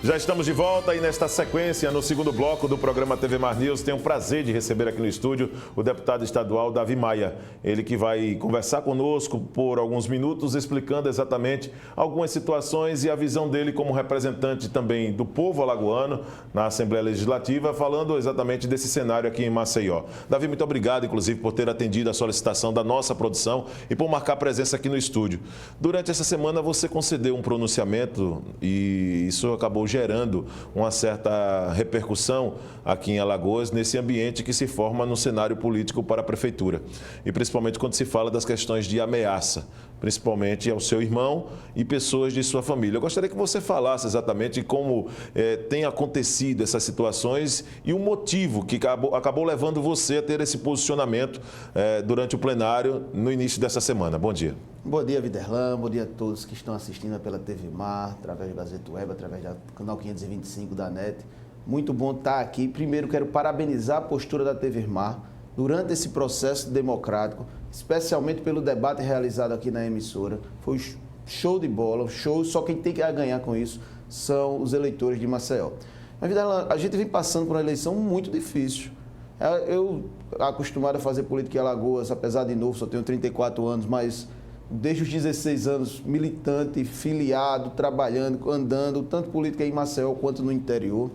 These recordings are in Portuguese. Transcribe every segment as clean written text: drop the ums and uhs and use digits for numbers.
Já estamos de volta e nesta sequência, no segundo bloco do programa TV Mar News, tenho o prazer de receber aqui no estúdio o deputado estadual Davi Maia. Ele que vai conversar conosco por alguns minutos, explicando exatamente algumas situações e a visão dele como representante também do povo alagoano na Assembleia Legislativa, falando exatamente desse cenário aqui em Maceió. Davi, muito obrigado, inclusive, por ter atendido a solicitação da nossa produção e por marcar presença aqui no estúdio. Durante essa semana, você concedeu um pronunciamento e isso acabou gerando uma certa repercussão aqui em Alagoas, nesse ambiente que se forma no cenário político para a prefeitura. E principalmente quando se fala das questões de ameaça, principalmente ao seu irmão e pessoas de sua família. Eu gostaria que você falasse exatamente como tem acontecido essas situações e o motivo que acabou levando você a ter esse posicionamento durante o plenário no início dessa semana. Bom dia. Bom dia, Viderlan. Bom dia a todos que estão assistindo pela TV Mar, através do Gazeta Web, através do canal 525 da NET. Muito bom estar aqui. Primeiro, quero parabenizar a postura da TV Mar durante esse processo democrático, especialmente pelo debate realizado aqui na emissora. Foi show de bola, show. Só quem tem que ganhar com isso são os eleitores de Maceió. Mas, Viderlan, a gente vem passando por uma eleição muito difícil. Eu, acostumado a fazer política em Alagoas, apesar de novo, só tenho 34 anos, mas desde os 16 anos, militante, filiado, trabalhando, andando, tanto política em Maceió quanto no interior.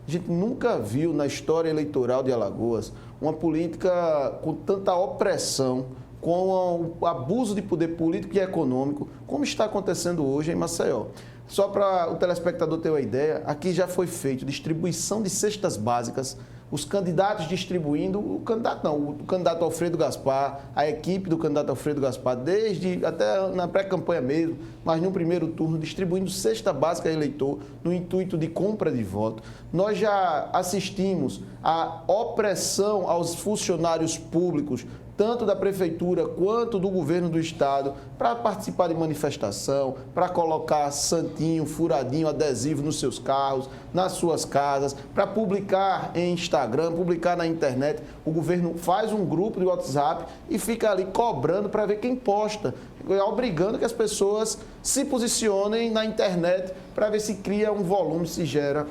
A gente nunca viu na história eleitoral de Alagoas uma política com tanta opressão, com o abuso de poder político e econômico, como está acontecendo hoje em Maceió. Só para o telespectador ter uma ideia, aqui já foi feito distribuição de cestas básicas, os candidatos distribuindo, o candidato Alfredo Gaspar, a equipe do candidato Alfredo Gaspar, desde até na pré-campanha mesmo, mas no primeiro turno, distribuindo cesta básica a eleitor, no intuito de compra de voto. Nós já assistimos à opressão aos funcionários públicos, tanto da prefeitura quanto do governo do estado, para participar de manifestação, para colocar santinho, furadinho, adesivo nos seus carros, nas suas casas, para publicar em Instagram, publicar na internet. O governo faz um grupo de WhatsApp e fica ali cobrando para ver quem posta, obrigando que as pessoas se posicionem na internet para ver se cria um volume, se gera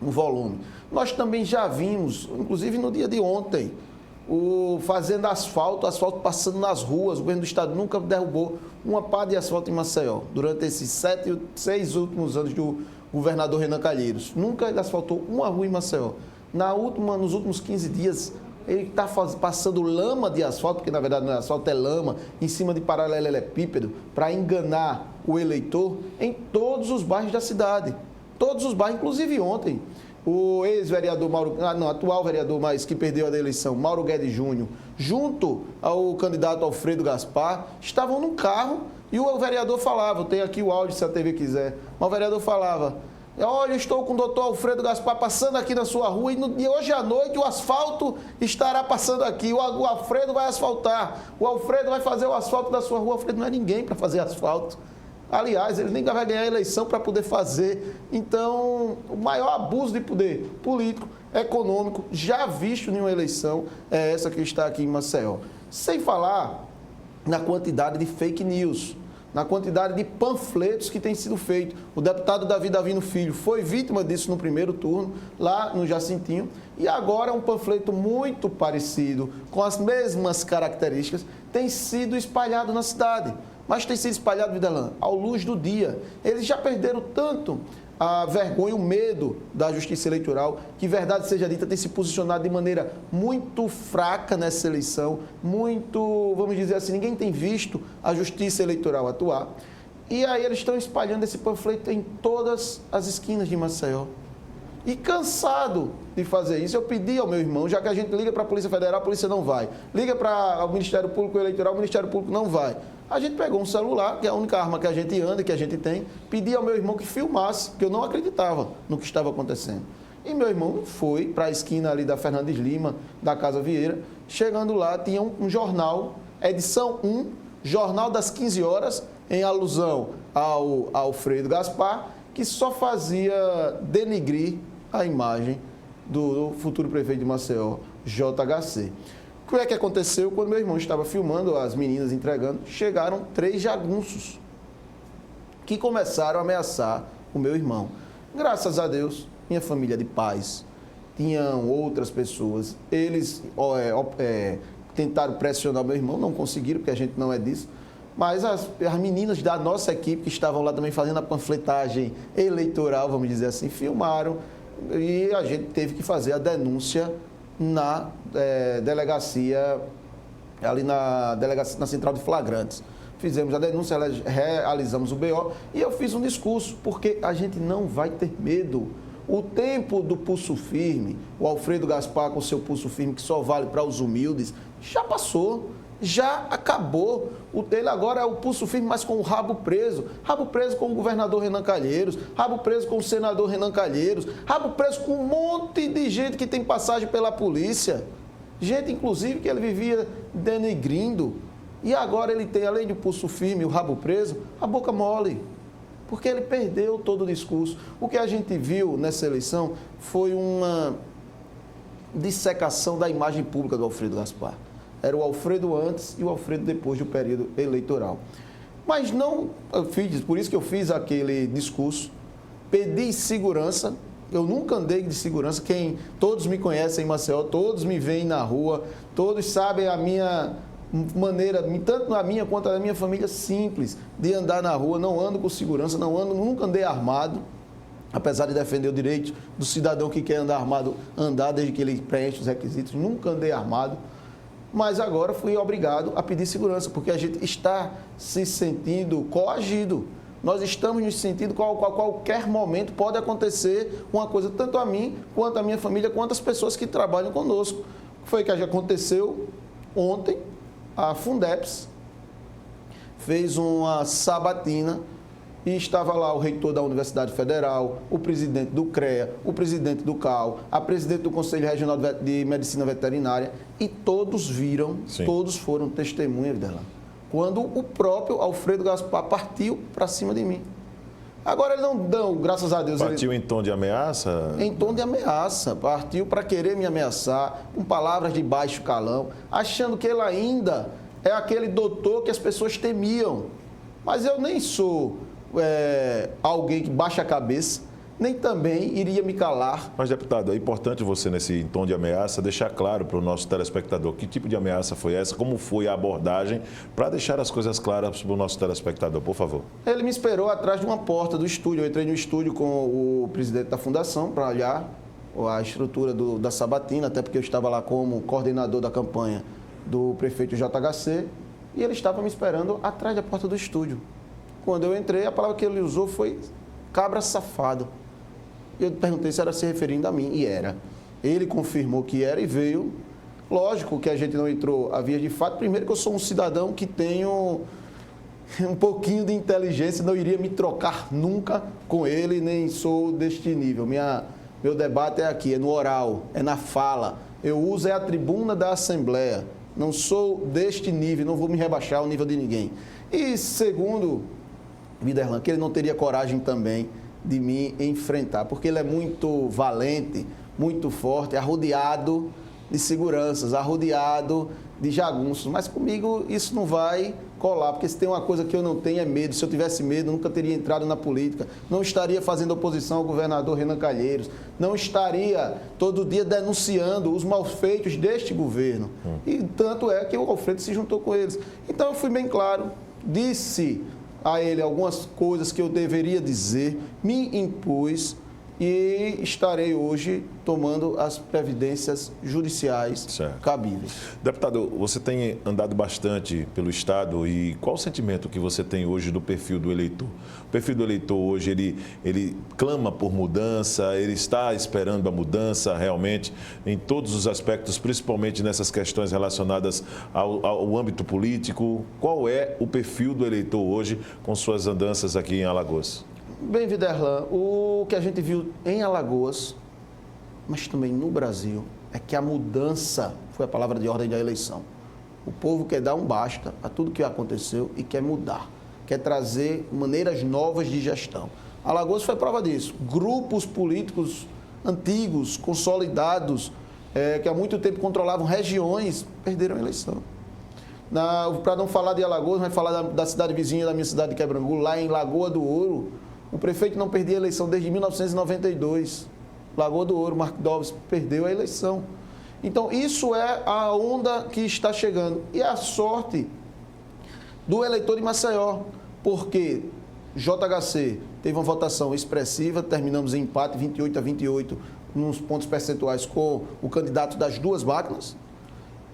um volume. Nós também já vimos, inclusive no dia de ontem, fazendo asfalto passando nas ruas. O governo do estado nunca derrubou uma pá de asfalto em Maceió. Durante esses 6 últimos anos do governador Renan Calheiros, nunca ele asfaltou uma rua em Maceió. Nos últimos 15 dias, ele está passando lama de asfalto, porque na verdade não é asfalto, é lama, em cima de paralelepípedo, para enganar o eleitor em todos os bairros da cidade. Todos os bairros, inclusive ontem. O ex-vereador atual vereador, mas que perdeu a eleição, Mauro Guedes Júnior, junto ao candidato Alfredo Gaspar, estavam num carro e o vereador falava, eu tenho aqui o áudio se a TV quiser, mas o vereador falava: olha, estou com o doutor Alfredo Gaspar passando aqui na sua rua e hoje à noite o asfalto estará passando aqui, o Alfredo vai asfaltar, o Alfredo vai fazer o asfalto da sua rua. O Alfredo não é ninguém para fazer asfalto. Aliás, ele nem vai ganhar a eleição para poder fazer. Então, o maior abuso de poder político, econômico, já visto em uma eleição, é essa que está aqui em Maceió. Sem falar na quantidade de fake news, na quantidade de panfletos que tem sido feito. O deputado Davi Davino Filho foi vítima disso no primeiro turno, lá no Jacintinho, e agora um panfleto muito parecido, com as mesmas características, tem sido espalhado na cidade. Mas tem sido espalhado, Viderlan, à luz do dia. Eles já perderam tanto a vergonha, o medo da justiça eleitoral, que, verdade seja dita, tem se posicionado de maneira muito fraca nessa eleição, muito, vamos dizer assim, ninguém tem visto a justiça eleitoral atuar. E aí eles estão espalhando esse panfleto em todas as esquinas de Maceió. E cansado de fazer isso, eu pedi ao meu irmão, já que a gente liga para a Polícia Federal, a polícia não vai. Liga para o Ministério Público Eleitoral, o Ministério Público não vai. A gente pegou um celular, que é a única arma que a gente anda, que a gente tem, pedi ao meu irmão que filmasse, que eu não acreditava no que estava acontecendo. E meu irmão foi para a esquina ali da Fernandes Lima, da Casa Vieira. Chegando lá, tinha um jornal, edição 1, Jornal das 15 horas, em alusão ao Alfredo Gaspar, que só fazia denigrir a imagem do futuro prefeito de Maceió, JHC. O que é que aconteceu? Quando meu irmão estava filmando, as meninas entregando, chegaram 3 jagunços que começaram a ameaçar o meu irmão. Graças a Deus, minha família de paz, tinham outras pessoas, eles tentaram pressionar meu irmão, não conseguiram, porque a gente não é disso, mas as meninas da nossa equipe, que estavam lá também fazendo a panfletagem eleitoral, vamos dizer assim, filmaram, e a gente teve que fazer a denúncia na delegacia, ali na central de flagrantes. Fizemos a denúncia, realizamos o BO e eu fiz um discurso, porque a gente não vai ter medo. O tempo do pulso firme, o Alfredo Gaspar com o seu pulso firme, que só vale para os humildes, já passou, já acabou. O dele agora é o pulso firme, mas com o rabo preso com o governador Renan Calheiros, rabo preso com o senador Renan Calheiros, rabo preso com um monte de gente que tem passagem pela polícia, gente, inclusive, que ele vivia denegrindo. E agora ele tem, além de pulso firme, o rabo preso, a boca mole, porque ele perdeu todo o discurso. O que a gente viu nessa eleição foi uma dissecação da imagem pública do Alfredo Gaspar. Era o Alfredo antes e o Alfredo depois do período eleitoral. Mas não, por isso que eu fiz aquele discurso, pedi segurança. Eu nunca andei de segurança. Todos me conhecem em Maceió, todos me veem na rua, todos sabem a minha maneira, tanto a minha quanto a minha família, simples de andar na rua. Não ando com segurança, nunca andei armado, apesar de defender o direito do cidadão que quer andar armado, andar desde que ele preenche os requisitos. Nunca andei armado, mas agora fui obrigado a pedir segurança, porque a gente está se sentindo coagido. Nós estamos nos sentindo que a qualquer momento pode acontecer uma coisa, tanto a mim, quanto a minha família, quanto as pessoas que trabalham conosco. Foi o que aconteceu ontem. A Fundeps fez uma sabatina e estava lá o reitor da Universidade Federal, o presidente do CREA, o presidente do CAU, a presidente do Conselho Regional de Medicina Veterinária, e todos viram, Sim. Todos foram testemunhas dela, quando o próprio Alfredo Gaspar partiu para cima de mim. Agora ele não, graças a Deus... Partiu em tom de ameaça? Em tom de ameaça. Partiu para querer me ameaçar, com palavras de baixo calão, achando que ele ainda é aquele doutor que as pessoas temiam. Mas eu nem sou alguém que baixa a cabeça, nem também iria me calar. Mas, deputado, é importante você, nesse tom de ameaça, deixar claro para o nosso telespectador que tipo de ameaça foi essa, como foi a abordagem, para deixar as coisas claras para o nosso telespectador, por favor. Ele me esperou atrás de uma porta do estúdio. Eu entrei no estúdio com o presidente da fundação para olhar a estrutura da sabatina, até porque eu estava lá como coordenador da campanha do prefeito JHC, e ele estava me esperando atrás da porta do estúdio. Quando eu entrei, a palavra que ele usou foi cabra safado. Eu perguntei se era se referindo a mim, e era. Ele confirmou que era e veio. Lógico que a gente não entrou a via de fato. Primeiro que eu sou um cidadão que tenho um pouquinho de inteligência, não iria me trocar nunca com ele, nem sou deste nível. Meu debate é aqui, é no oral, é na fala. Eu uso a tribuna da Assembleia. Não sou deste nível, não vou me rebaixar ao nível de ninguém. E segundo, Viderlan, que ele não teria coragem também de me enfrentar, porque ele é muito valente, muito forte, arrodeado de seguranças, arrodeado de jagunços, mas comigo isso não vai colar, porque se tem uma coisa que eu não tenho é medo. Se eu tivesse medo, eu nunca teria entrado na política, não estaria fazendo oposição ao governador Renan Calheiros, não estaria todo dia denunciando os malfeitos deste governo. E tanto é que o Alfredo se juntou com eles. Então eu fui bem claro, disse a ele algumas coisas que eu deveria dizer, me impus e estarei hoje tomando as providências judiciais cabíveis. Deputado, você tem andado bastante pelo Estado e qual o sentimento que você tem hoje do perfil do eleitor? O perfil do eleitor hoje, ele clama por mudança, ele está esperando a mudança realmente em todos os aspectos, principalmente nessas questões relacionadas ao âmbito político. Qual é o perfil do eleitor hoje com suas andanças aqui em Alagoas? Bem, Viderlan, o que a gente viu em Alagoas, mas também no Brasil, é que a mudança foi a palavra de ordem da eleição. O povo quer dar um basta a tudo que aconteceu e quer mudar, quer trazer maneiras novas de gestão. Alagoas foi prova disso. Grupos políticos antigos, consolidados, que há muito tempo controlavam regiões, perderam a eleição. Para não falar de Alagoas, vai falar da cidade vizinha da minha cidade de Quebrangu, lá em Lagoa do Ouro, O prefeito não perdia a eleição desde 1992. Lagoa do Ouro, Marco Dobbs perdeu a eleição. Então, isso é a onda que está chegando. E a sorte do eleitor de Maceió, porque JHC teve uma votação expressiva, terminamos em empate 28-28 nos pontos percentuais com o candidato das duas máquinas,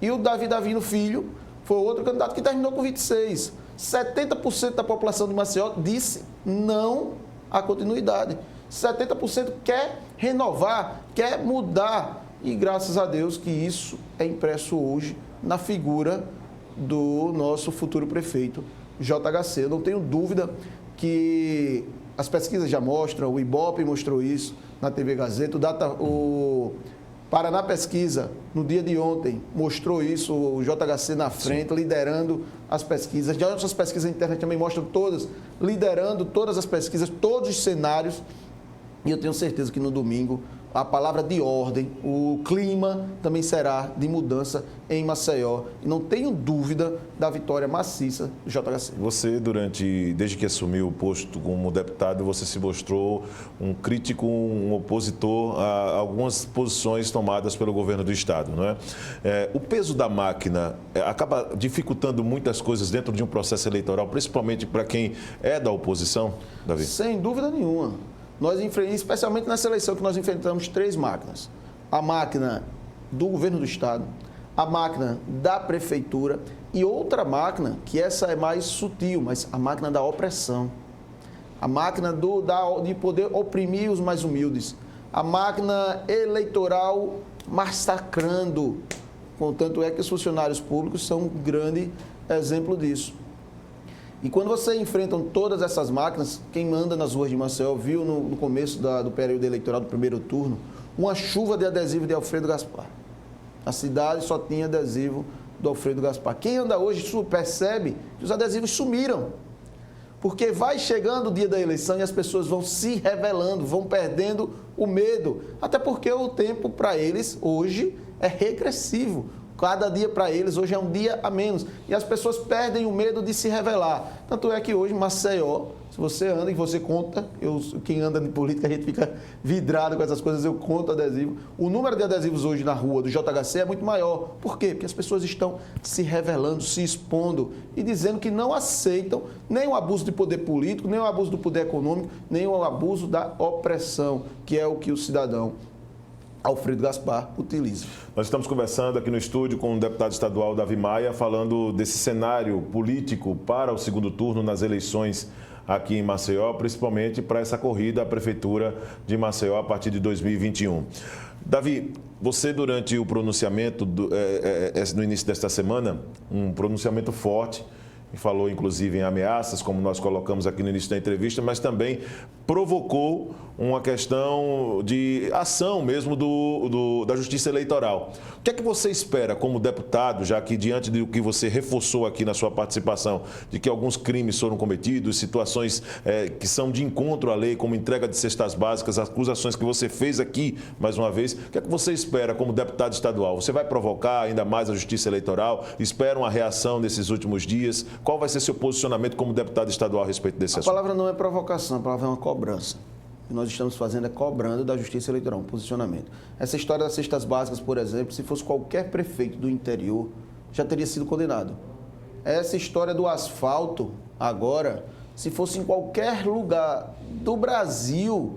e o Davi Davino Filho foi outro candidato que terminou com 26. 70% da população de Maceió disse não à continuidade. 70% quer renovar, quer mudar, e graças a Deus que isso é impresso hoje na figura do nosso futuro prefeito, JHC. Eu não tenho dúvida que as pesquisas já mostram, o Ibope mostrou isso na TV Gazeta, o Paraná Pesquisa, no dia de ontem, mostrou isso, o JHC na frente, liderando as pesquisas. Já outras pesquisas internas também mostram todas, liderando todas as pesquisas, todos os cenários. E eu tenho certeza que no domingo a palavra de ordem, o clima também será de mudança em Maceió. E não tenho dúvida da vitória maciça do JHC. Você, desde que assumiu o posto como deputado, você se mostrou um crítico, um opositor a algumas posições tomadas pelo governo do Estado, não é? O peso da máquina acaba dificultando muitas coisas dentro de um processo eleitoral, principalmente para quem é da oposição, Davi? Sem dúvida nenhuma. Nós enfrentamos, especialmente nessa eleição que nós enfrentamos 3 máquinas. A máquina do governo do Estado, a máquina da prefeitura e outra máquina, que essa é mais sutil, mas a máquina da opressão. A máquina de poder oprimir os mais humildes. A máquina eleitoral massacrando. Contanto é que os funcionários públicos são um grande exemplo disso. E quando você enfrenta todas essas máquinas, quem manda nas ruas de Maceió viu no começo do período eleitoral do primeiro turno, uma chuva de adesivo de Alfredo Gaspar. A cidade só tinha adesivo do Alfredo Gaspar. Quem anda hoje percebe que os adesivos sumiram. Porque vai chegando o dia da eleição e as pessoas vão se revelando, vão perdendo o medo. Até porque o tempo para eles hoje é regressivo. Cada dia para eles hoje é um dia a menos. E as pessoas perdem o medo de se revelar. Tanto é que hoje Maceió, se você anda e você conta, quem anda em política, a gente fica vidrado com essas coisas, eu conto adesivo. O número de adesivos hoje na rua do JHC é muito maior. Por quê? Porque as pessoas estão se revelando, se expondo e dizendo que não aceitam nem o abuso de poder político, nem o abuso do poder econômico, nem o abuso da opressão, que é o que o cidadão Alfredo Gaspar utiliza. Nós estamos conversando aqui no estúdio com o deputado estadual Davi Maia, falando desse cenário político para o segundo turno nas eleições aqui em Maceió, principalmente para essa corrida à Prefeitura de Maceió a partir de 2021. Davi, você durante o pronunciamento, no início desta semana, um pronunciamento forte, falou inclusive em ameaças, como nós colocamos aqui no início da entrevista, mas também provocou uma questão de ação mesmo da Justiça Eleitoral. O que é que você espera como deputado, já que diante do que você reforçou aqui na sua participação, de que alguns crimes foram cometidos, situações que são de encontro à lei, como entrega de cestas básicas, acusações que você fez aqui, mais uma vez, o que é que você espera como deputado estadual? Você vai provocar ainda mais a Justiça Eleitoral? Espera uma reação nesses últimos dias? Qual vai ser seu posicionamento como deputado estadual a respeito desse assunto? A palavra não é provocação, a palavra é uma cobrança. O que nós estamos fazendo é cobrando da Justiça Eleitoral, um posicionamento. Essa história das cestas básicas, por exemplo, se fosse qualquer prefeito do interior, já teria sido condenado. Essa história do asfalto, agora, se fosse em qualquer lugar do Brasil,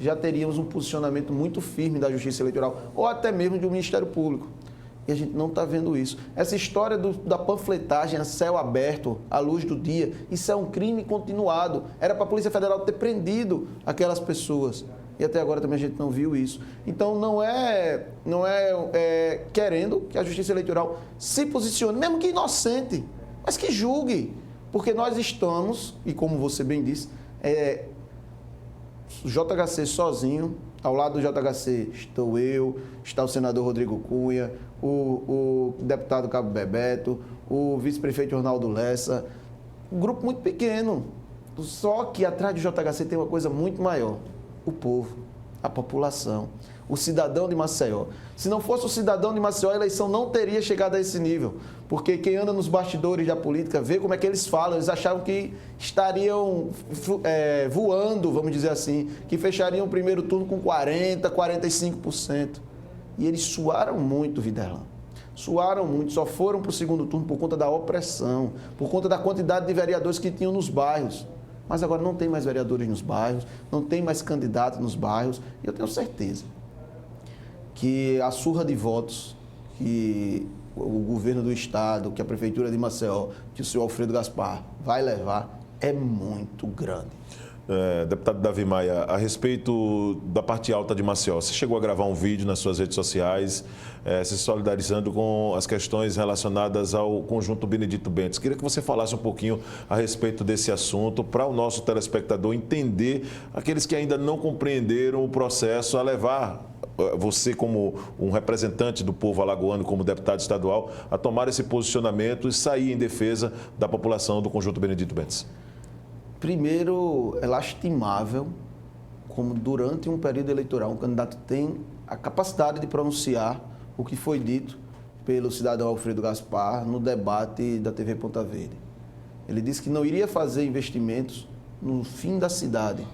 já teríamos um posicionamento muito firme da Justiça Eleitoral, ou até mesmo do Ministério Público. E a gente não está vendo isso. Essa história da panfletagem a céu aberto, à luz do dia, isso é um crime continuado. Era para a Polícia Federal ter prendido aquelas pessoas. E até agora também a gente não viu isso. Então não é querendo que a Justiça Eleitoral se posicione, mesmo que inocente, mas que julgue. Porque nós estamos, e como você bem disse, o JHC sozinho. Ao lado do JHC estou eu, está o senador Rodrigo Cunha, o deputado Cabo Bebeto, o vice-prefeito Ronaldo Lessa. Um grupo muito pequeno. Só que atrás do JHC tem uma coisa muito maior. O povo, a população. o cidadão de Maceió. Se não fosse o cidadão de Maceió, a eleição não teria chegado a esse nível. Porque quem anda nos bastidores da política vê como é que eles falam. Eles achavam que estariam voando, vamos dizer assim, que fechariam o primeiro turno com 40%, 45%. E eles suaram muito, Viderlan. Suaram muito, só foram para o segundo turno por conta da opressão, por conta da quantidade de vereadores que tinham nos bairros. Mas agora não tem mais vereadores nos bairros, não tem mais candidatos nos bairros. E eu tenho certeza que a surra de votos que o governo do estado, que a prefeitura de Maceió, que o senhor Alfredo Gaspar vai levar, é muito grande. Deputado Davi Maia, a respeito da parte alta de Maceió, você chegou a gravar um vídeo nas suas redes sociais, se solidarizando com as questões relacionadas ao conjunto Benedito Bentes. Queria que você falasse um pouquinho a respeito desse assunto, para o nosso telespectador entender, aqueles que ainda não compreenderam o processo, a levar você como um representante do povo alagoano, como deputado estadual, a tomar esse posicionamento e sair em defesa da população do conjunto Benedito Bentes. Primeiro, é lastimável como durante um período eleitoral um candidato tem a capacidade de pronunciar o que foi dito pelo cidadão Alfredo Gaspar no debate da TV Ponta Verde. Ele disse que não iria fazer investimentos no fim da cidade,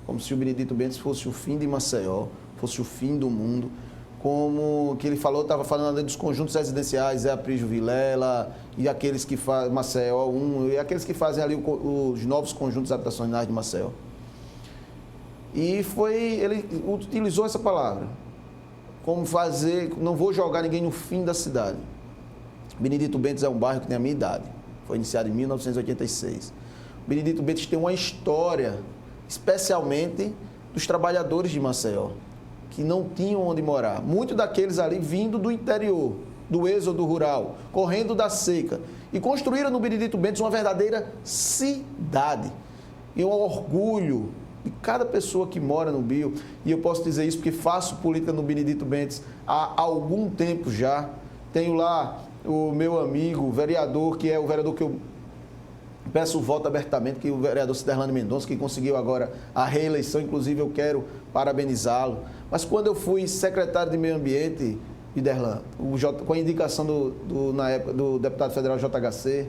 como se o Benedito Bentes fosse o fim de Maceió, fosse o fim do mundo, como que ele falou, estava falando ali dos conjuntos residenciais, Zé Aprígio Vilela, e aqueles que fazem Maceió 1, e aqueles que fazem ali os novos conjuntos habitacionais de Maceió. E ele utilizou essa palavra, como fazer, não vou jogar ninguém no fim da cidade. Benedito Bentes é um bairro que tem a minha idade, foi iniciado em 1986. Benedito Bentes tem uma história, especialmente dos trabalhadores de Maceió, que não tinham onde morar. Muitos daqueles ali vindo do interior, do êxodo rural, correndo da seca. E construíram no Benedito Bentes uma verdadeira cidade. E um orgulho de cada pessoa que mora no Bio. E eu posso dizer isso porque faço política no Benedito Bentes há algum tempo já. Tenho lá o meu amigo, vereador, que é o vereador que eu peço o voto abertamente, que é o vereador Ciderlano Mendonça, que conseguiu agora a reeleição, inclusive eu quero parabenizá-lo. Mas quando eu fui secretário de Meio Ambiente, Viderlan, com a indicação na época do deputado federal JHC,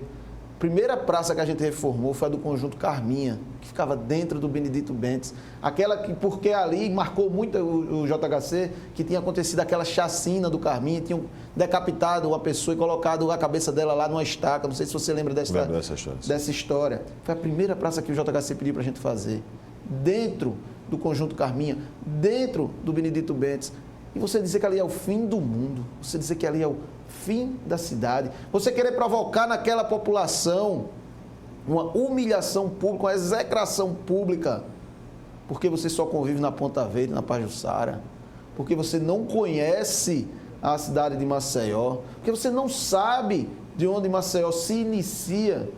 a primeira praça que a gente reformou foi a do Conjunto Carminha, que ficava dentro do Benedito Bentes. Aquela que, porque ali marcou muito o JHC, que tinha acontecido aquela chacina do Carminha, tinham decapitado uma pessoa e colocado a cabeça dela lá numa estaca. Não sei se você lembra dessa história. Foi a primeira praça que o JHC pediu para a gente fazer. Dentro do Conjunto Carminha, dentro do Benedito Bentes. E você dizer que ali é o fim do mundo, você dizer que ali é o fim da cidade, você querer provocar naquela população uma humilhação pública, uma execração pública, porque você só convive na Ponta Verde, na Pajuçara, porque você não conhece a cidade de Maceió, porque você não sabe de onde Maceió se inicia.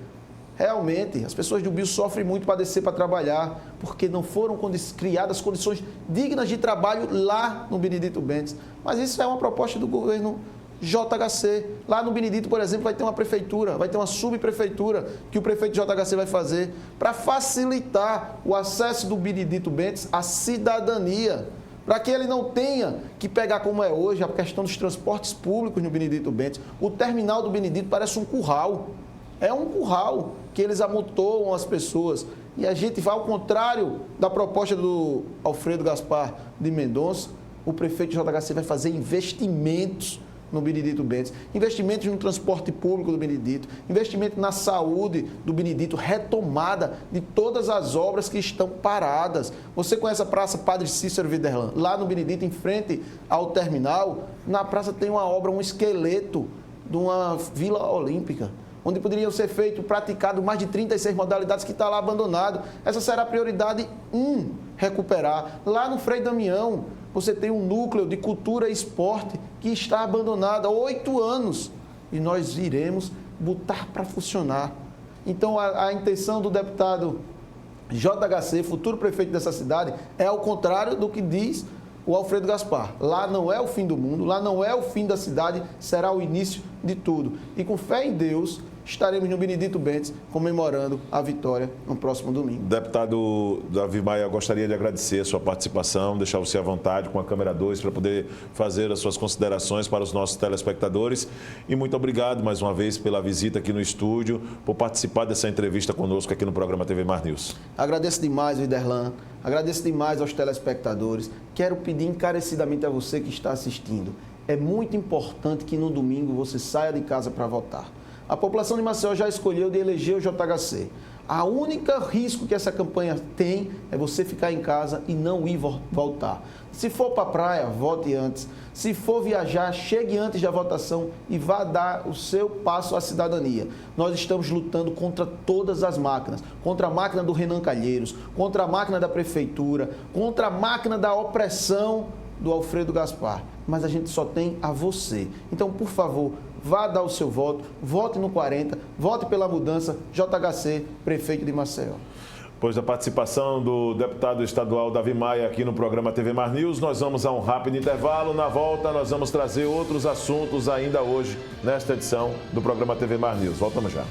Realmente, as pessoas do Bio sofrem muito para descer para trabalhar, porque não foram criadas condições dignas de trabalho lá no Benedito Bentes. Mas isso é uma proposta do governo JHC. Lá no Benedito, por exemplo, vai ter uma prefeitura, vai ter uma subprefeitura que o prefeito JHC vai fazer para facilitar o acesso do Benedito Bentes à cidadania, para que ele não tenha que pegar, como é hoje, a questão dos transportes públicos no Benedito Bentes. O terminal do Benedito parece um curral. É um curral que eles amontoam as pessoas. E a gente vai ao contrário da proposta do Alfredo Gaspar de Mendonça. O prefeito JHC vai fazer investimentos no Benedito Bentes, investimentos no transporte público do Benedito, investimento na saúde do Benedito, retomada de todas as obras que estão paradas. Você conhece a Praça Padre Cícero Viderlan? Lá no Benedito, em frente ao terminal, na praça tem uma obra, um esqueleto de uma Vila Olímpica, onde poderiam ser praticado mais de 36 modalidades que está lá abandonado. Essa será a prioridade 1, recuperar. Lá no Frei Damião, você tem um núcleo de cultura e esporte que está abandonado há 8 anos. E nós iremos botar para funcionar. Então, a intenção do deputado JHC, futuro prefeito dessa cidade, é ao contrário do que diz o Alfredo Gaspar. Lá não é o fim do mundo, lá não é o fim da cidade, será o início de tudo. E com fé em Deus, estaremos no Benedito Bentes comemorando a vitória no próximo domingo. Deputado Davi Maia, gostaria de agradecer a sua participação, deixar você à vontade com a câmera 2 para poder fazer as suas considerações para os nossos telespectadores. E muito obrigado mais uma vez pela visita aqui no estúdio, por participar dessa entrevista conosco aqui no programa TV Mar News. Agradeço demais, Viderlan. Agradeço demais aos telespectadores. Quero pedir encarecidamente a você que está assistindo. É muito importante que no domingo você saia de casa para votar. A população de Maceió já escolheu de eleger o JHC. A única risco que essa campanha tem é você ficar em casa e não ir voltar. Se for para a praia, vote antes. Se for viajar, chegue antes da votação e vá dar o seu passo à cidadania. Nós estamos lutando contra todas as máquinas. Contra a máquina do Renan Calheiros, contra a máquina da prefeitura, contra a máquina da opressão do Alfredo Gaspar. Mas a gente só tem a você. Então, por favor, vá dar o seu voto, vote no 40, vote pela mudança, JHC, prefeito de Maceió. Depois da participação do deputado estadual Davi Maia aqui no programa TV Mar News, nós vamos a um rápido intervalo. Na volta, nós vamos trazer outros assuntos ainda hoje, nesta edição do programa TV Mar News. Voltamos já.